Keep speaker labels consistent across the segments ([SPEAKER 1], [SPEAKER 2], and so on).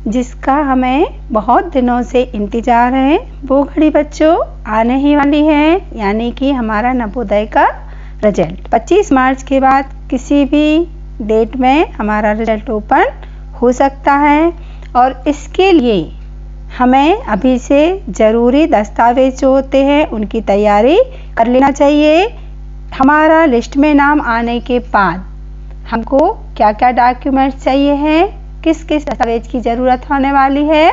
[SPEAKER 1] जिसका हमें बहुत दिनों से इंतज़ार है, वो घड़ी बच्चों आने ही वाली है, यानी कि हमारा नवोदय का रिजल्ट। 25 मार्च के बाद किसी भी डेट में हमारा रिजल्ट ओपन हो सकता है और इसके लिए हमें अभी से ज़रूरी दस्तावेज जो होते हैं उनकी तैयारी कर लेना चाहिए। हमारा लिस्ट में नाम आने के बाद हमको क्या क्या डॉक्यूमेंट्स चाहिए हैं, किस किस दस्तावेज की ज़रूरत होने वाली है,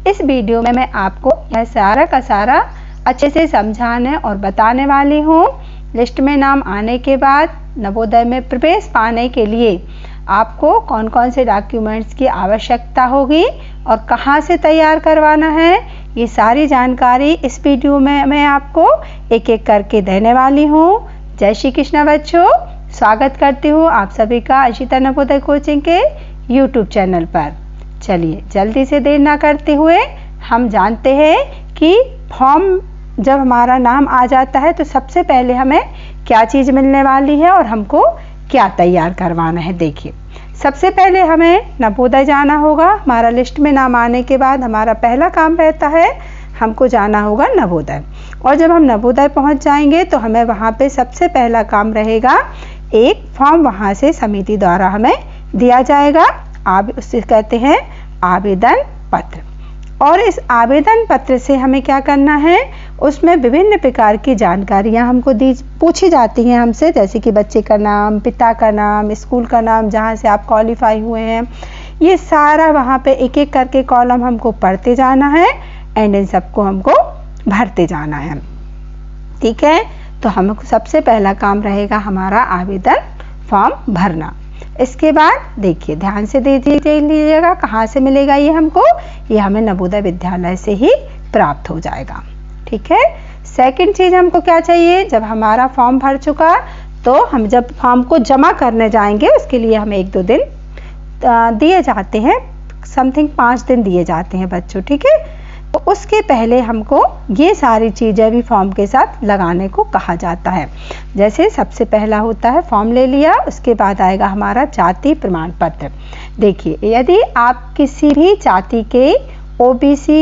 [SPEAKER 1] इस वीडियो में मैं आपको यह सारा का सारा अच्छे से समझाने और बताने वाली हूँ। लिस्ट में नाम आने के बाद नवोदय में प्रवेश पाने के लिए आपको कौन कौन से डॉक्यूमेंट्स की आवश्यकता होगी और कहाँ से तैयार करवाना है, ये सारी जानकारी इस वीडियो में मैं आपको एक एक करके देने वाली हूँ। जय श्री कृष्ण बच्चों, स्वागत करती हूँ आप सभी का अशिता नवोदय कोचिंग के YouTube चैनल पर। चलिए जल्दी से देर ना करते हुए हम जानते हैं कि फॉर्म जब हमारा नाम आ जाता है तो सबसे पहले हमें क्या चीज़ मिलने वाली है और हमको क्या तैयार करवाना है। देखिए, सबसे पहले हमें नवोदय जाना होगा। हमारा लिस्ट में नाम आने के बाद हमारा पहला काम रहता है हमको जाना होगा नवोदय, और जब हम नवोदय पहुंच जाएंगे तो हमें वहां पे सबसे पहला काम रहेगा, एक फॉर्म वहां से समिति द्वारा हमें दिया जाएगा। उससे कहते हैं आवेदन पत्र। और इस आवेदन पत्र से हमें क्या करना है, उसमें विभिन्न प्रकार की जानकारियां हमको पूछी जाती हैं हमसे, जैसे कि बच्चे का नाम, पिता का नाम, स्कूल का नाम, जहां से आप क्वालिफाई हुए हैं, ये सारा वहां पे एक एक करके कॉलम हमको पढ़ते जाना है एंड इन सबको हमको भरते जाना है। ठीक है, तो हमको सबसे पहला काम रहेगा हमारा आवेदन फॉर्म भरना। इसके बाद देखिए, ध्यान से देख लीजिएगा कहाँ से मिलेगा ये हमको, ये हमें नवोदय विद्यालय से ही प्राप्त हो जाएगा। ठीक है, सेकंड चीज़ हमको क्या चाहिए, जब हमारा फॉर्म भर चुका तो हम जब फॉर्म को जमा करने जाएंगे उसके लिए हमें 1-2 दिन दिए जाते हैं, समथिंग 5 दिन दिए जाते हैं बच्चों। ठीक है, तो उसके पहले हमको ये सारी चीज़ें भी फॉर्म के साथ लगाने को कहा जाता है। जैसे सबसे पहला होता है फॉर्म ले लिया, उसके बाद आएगा हमारा जाति प्रमाण पत्र। देखिए, यदि आप किसी भी जाति के OBC,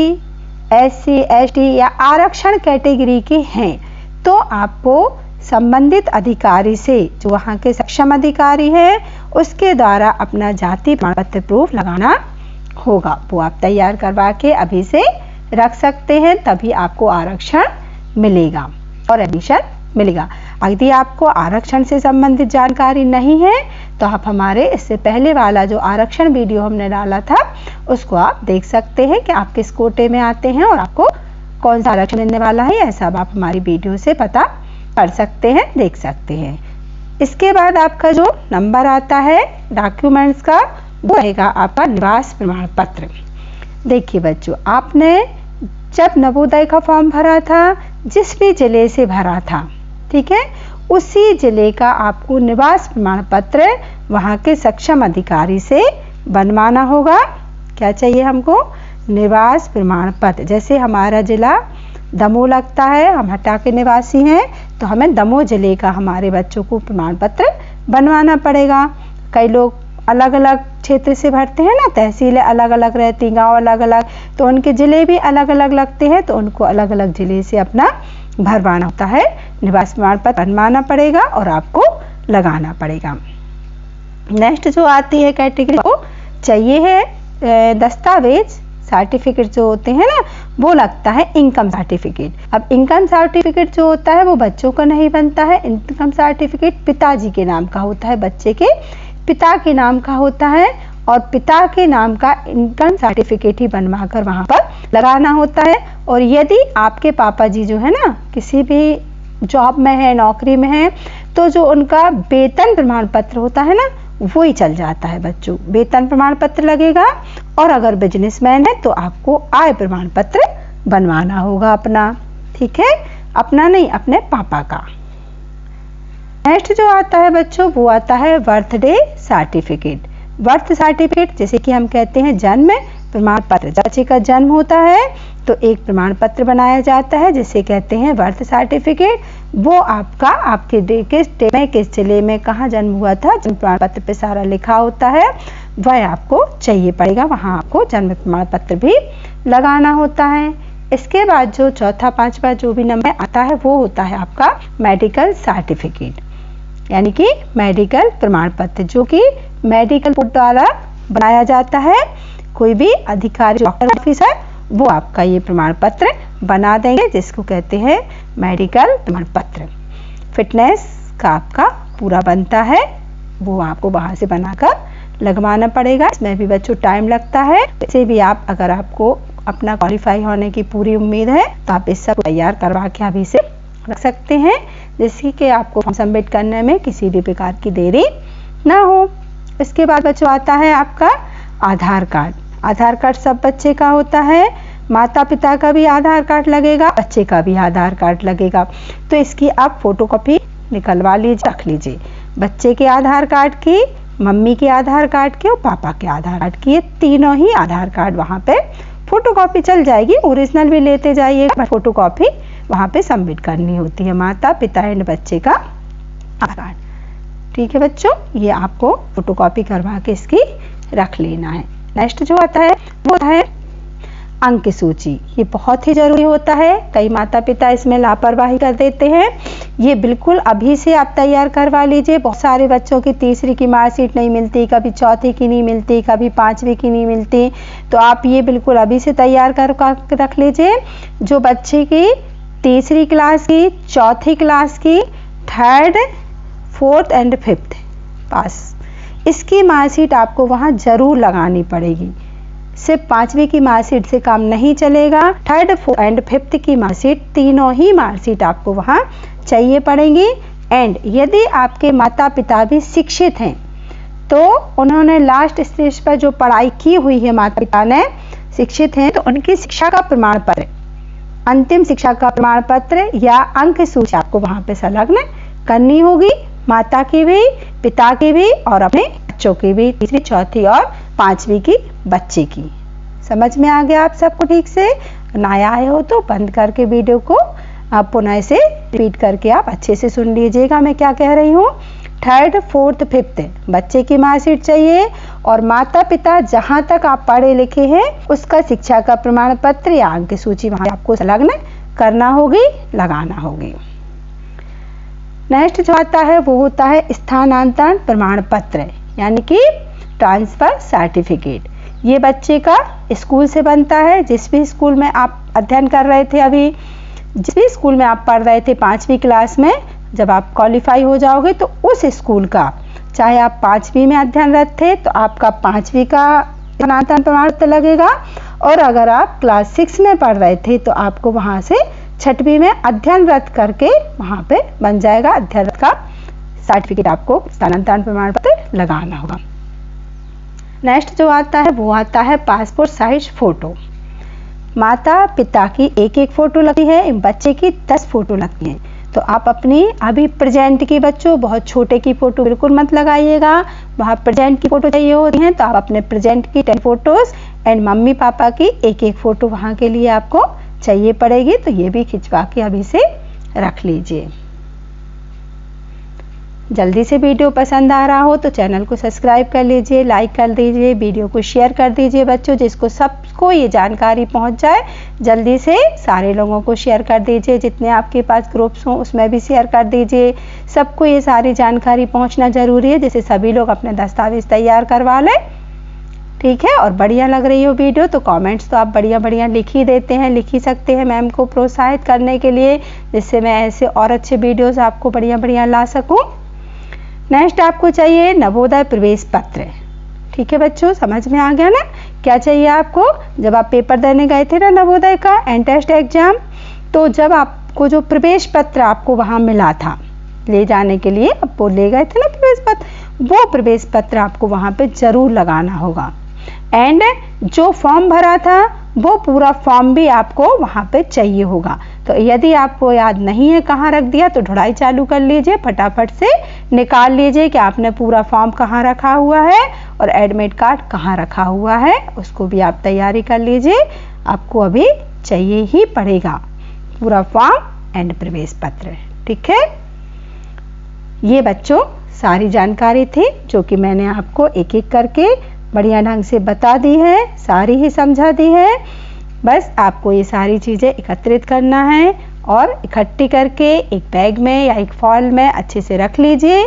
[SPEAKER 1] SC, ST या आरक्षण कैटेगरी के हैं तो आपको संबंधित अधिकारी से, जो वहाँ के सक्षम अधिकारी हैं, उसके द्वारा अपना जाति प्रमाण पत्र प्रूफ लगाना होगा। वो आप तैयार करवा के अभी से रख सकते हैं, तभी आपको आरक्षण मिलेगा और एडमिशन मिलेगा। यदि आपको आरक्षण से संबंधित जानकारी नहीं है तो आप हमारे इससे पहले वाला जो आरक्षण वीडियो हमने डाला था उसको आप देख सकते हैं कि आप किस कोटे में आते हैं और आपको कौन सा आरक्षण मिलने वाला है, यह सब आप हमारी वीडियो से पता कर सकते हैं, देख सकते हैं। इसके बाद आपका जो नंबर आता है डॉक्यूमेंट्स का, वो रहेगा आपका निवास प्रमाण पत्र। देखिए बच्चों, आपने जब नवोदय का फॉर्म भरा था, जिस भी जिले से भरा था, ठीक है, उसी जिले का आपको निवास प्रमाण पत्र वहाँ के सक्षम अधिकारी से बनवाना होगा। क्या चाहिए हमको, निवास प्रमाण पत्र। जैसे हमारा जिला दमोह लगता है, हम हटा के निवासी हैं, तो हमें दमोह जिले का हमारे बच्चों को प्रमाण पत्र बनवाना पड़ेगा। कई लोग अलग अलग क्षेत्र से भरते हैं ना, तहसीलें अलग अलग रहती, गांव अलग अलग, तो उनके ज़िले भी अलग अलग लगते हैं, तो उनको अलग अलग ज़िले से अपना भरवाना होता है, निवास प्रमाण पत्र बनवाना पड़ेगा और आपको लगाना पड़ेगा। नेक्स्ट जो आती है कैटेगरी, को चाहिए है दस्तावेज, सर्टिफिकेट जो होते हैं ना, वो लगता है इनकम सर्टिफिकेट। अब इनकम सर्टिफिकेट जो होता है वो बच्चों का नहीं बनता है, इनकम सर्टिफिकेट पिताजी के नाम का होता है, बच्चे के पिता के नाम का होता है, और पिता के नाम का इनकम सर्टिफिकेट ही बनवा कर वहाँ पर लगाना होता है। और यदि आपके पापा जी जो है ना किसी भी जॉब में है, नौकरी में है, तो जो उनका वेतन प्रमाण पत्र होता है ना, वो ही चल जाता है बच्चों, वेतन प्रमाण पत्र लगेगा। और अगर बिजनेसमैन है तो आपको आय प्रमाण पत्र बनवाना होगा अपना। ठीक है, अपना नहीं, अपने पापा का। नेक्स्ट जो आता है बच्चों, वो आता है बर्थडे सर्टिफिकेट। बर्थ सर्टिफिकेट जैसे कि हम कहते हैं जन्म प्रमाण पत्र, बच्चे का जन्म होता है तो एक प्रमाण पत्र बनाया जाता है जिसे कहते हैं बर्थ सर्टिफिकेट। वो आपका आपके किस डे में, किस जिले में, कहाँ जन्म हुआ था, जन्म प्रमाण पत्र पे सारा लिखा होता है, वह आपको चाहिए पड़ेगा। वहाँ आपको जन्म प्रमाण पत्र भी लगाना होता है। इसके बाद जो चौथा पांचवा जो भी नंबर आता है वो होता है आपका मेडिकल सर्टिफिकेट, यानी कि मेडिकल प्रमाण पत्र, जो कि मेडिकल बोर्ड द्वारा बनाया जाता है। कोई भी अधिकारी, डॉक्टर, ऑफिसर, वो आपका ये प्रमाण पत्र बना देंगे, जिसको कहते हैं मेडिकल प्रमाण पत्र। फिटनेस का आपका पूरा बनता है, वो आपको बाहर से बनाकर लगवाना पड़ेगा। इसमें भी बच्चों टाइम लगता है। इसे भी आप, अगर आपको अपना क्वालिफाई होने की पूरी उम्मीद है, तो आप इस सब तैयार करवा के अभी से रख सकते हैं, जिससे कि आपको फॉर्म सबमिट करने में किसी भी प्रकार की देरी ना हो। इसके बाद बच्चों आता है आपका आधार कार्ड। आधार कार्ड सब बच्चे का होता है। माता पिता का भी आधार कार्ड लगेगा, बच्चे का भी आधार कार्ड लगेगा। तो इसकी आप फोटोकॉपी निकलवा लीजिए, रख लीजिए। बच्चे के आधार कार्ड की, मम्मी के आधार कार्ड के और पापा के आधार कार्ड की, ये तीनों ही आधार कार्ड वहाँ पे फोटोकॉपी चल जाएगी। ओरिजिनल भी लेते जाइए, बट फोटोकॉपी वहाँ पे सबमिट करनी होती है। माता पिता एंड बच्चे का आधार कार्ड। ठीक है बच्चों, ये आपको फोटोकॉपी करवा के इसकी रख लेना है। नेक्स्ट जो आता है वो है अंक सूची। ये बहुत ही जरूरी होता है। कई माता पिता इसमें लापरवाही कर देते हैं। ये बिल्कुल अभी से आप तैयार करवा लीजिए। बहुत सारे बच्चों की तीसरी की मार्कशीट नहीं मिलती, कभी चौथी की नहीं मिलती, कभी पांचवी की नहीं मिलती। तो आप ये बिल्कुल अभी से तैयार कर रख लीजिए। जो बच्चे की तीसरी क्लास की, चौथी क्लास की, थर्ड, फोर्थ एंड फिफ्थ पास, इसकी मार्कशीट आपको वहाँ जरूर लगानी पड़ेगी। सिर्फ पांचवी की मार्कशीट से काम नहीं चलेगा। थर्ड, फोर्थ एंड फिफ्थ की मार्कशीट, तीनों ही मार्कशीट आपको वहाँ चाहिए पड़ेंगी। एंड यदि आपके माता पिता भी शिक्षित हैं, तो उन्होंने लास्ट स्टेज पर जो पढ़ाई की हुई है, माता पिता ने शिक्षित हैं, तो उनकी शिक्षा का प्रमाण पत्र, अंतिम शिक्षा का प्रमाण पत्र या अंक सूची आपको वहाँ पे संलग्न करनी होगी। माता की भी, पिता की भी और अपने बच्चों की भी, तीसरी, चौथी और पांचवी की बच्चे की। समझ में आ गया आप सबको ठीक से? नया आए हो तो बंद करके वीडियो को आप पुनः से रिपीट करके आप अच्छे से सुन लीजिएगा मैं क्या कह रही हूँ। थर्ड, फोर्थ, फिफ्थ बच्चे की मार्कशीट चाहिए और माता पिता जहाँ तक आप पढ़े लिखे हैं उसका शिक्षा का प्रमाण पत्र या अंक सूची वहाँ आपको संलग्न करना होगी, लगाना होगी। नेक्स्ट जो आता है वो होता है स्थानांतरण प्रमाण पत्र, यानी कि ट्रांसफर सर्टिफिकेट। ये बच्चे का स्कूल से बनता है। जिस भी स्कूल में आप अध्ययन कर रहे थे, अभी जिस भी स्कूल में आप पढ़ रहे थे पांचवी क्लास में, जब आप क्वालिफाई हो जाओगे तो उस स्कूल का, चाहे आप पांचवी में अध्ययनरत थे तो आपका पांचवी का स्थानांतरण प्रमाण पत्र लगेगा, और अगर आप क्लास 6 में पढ़ रहे थे तो आपको वहाँ से छठवीं में अध्ययनरत करके वहाँ पे बन जाएगा अध्ययनरत का सर्टिफिकेट, आपको स्थानांतरण प्रमाण पत्र लगाना होगा। नेक्स्ट जो आता है वो आता है पासपोर्ट साइज फोटो। माता पिता की एक एक फोटो लगती है, बच्चे की 10 फोटो लगती है। तो आप अपनी अभी प्रेजेंट की, बच्चों बहुत छोटे की फोटो बिल्कुल मत लगाइएगा, वहाँ प्रेजेंट की फोटो चाहिए होती हैं, तो आप अपने प्रेजेंट की 10 फोटोज एंड मम्मी पापा की एक एक फोटो वहाँ के लिए आपको चाहिए पड़ेगी। तो ये भी खिंचवा के अभी से रख लीजिए। जल्दी से वीडियो पसंद आ रहा हो तो चैनल को सब्सक्राइब कर लीजिए, लाइक कर दीजिए, वीडियो को शेयर कर दीजिए बच्चों, जिसको सबको ये जानकारी पहुंच जाए। जल्दी से सारे लोगों को शेयर कर दीजिए, जितने आपके पास ग्रुप्स हों उसमें भी शेयर कर दीजिए। सबको ये सारी जानकारी पहुंचना जरूरी है, जिससे सभी लोग अपने दस्तावेज तैयार करवा लें। ठीक है, और बढ़िया लग रही हो वीडियो तो कमेंट्स तो आप बढ़िया बढ़िया लिख ही देते हैं, लिख ही सकते हैं मैम को प्रोत्साहित करने के लिए, जिससे मैं ऐसे और अच्छे वीडियोस आपको बढ़िया बढ़िया ला सकूं। नेक्स्ट आपको चाहिए नवोदय प्रवेश पत्र। ठीक है बच्चों, समझ में आ गया ना क्या चाहिए आपको? जब आप पेपर देने गए थे ना नवोदय का एंट्रेंस एग्जाम, तो जब आपको जो प्रवेश पत्र आपको वहाँ मिला था ले जाने के लिए, अब वो ले गए थे ना प्रवेश पत्र, वो प्रवेश पत्र आपको वहाँ पे जरूर लगाना होगा। एंड जो फॉर्म भरा था वो पूरा फॉर्म भी आपको वहाँ पे चाहिए होगा। तो यदि आपको याद नहीं है कहाँ रख दिया तो ढुलाई चालू कर लीजिए, फटाफट से निकाल लीजिए कि आपने पूरा फॉर्म कहाँ रखा हुआ है और एडमिट कार्ड कहाँ रखा हुआ है, उसको भी आप तैयारी कर लीजिए। आपको अभी चाहिए ही पड़ेगा, पूरा फॉर्म एंड प्रवेश पत्र। ठीक है, ये बच्चों सारी जानकारी थी जो कि मैंने आपको एक एक करके बढ़िया ढंग से बता दी है, सारी ही समझा दी है। बस आपको ये सारी चीज़ें एकत्रित करना है और इकट्ठी करके एक बैग में या एक फॉल में अच्छे से रख लीजिए।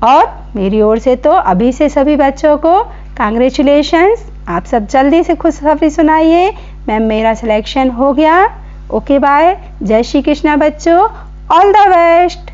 [SPEAKER 1] और मेरी ओर से तो अभी से सभी बच्चों को कांग्रेचुलेशंस, आप सब जल्दी से खुशखबरी सुनाइए, मैम मेरा सिलेक्शन हो गया। ओके बाय, जय श्री कृष्णा बच्चों, ऑल द बेस्ट।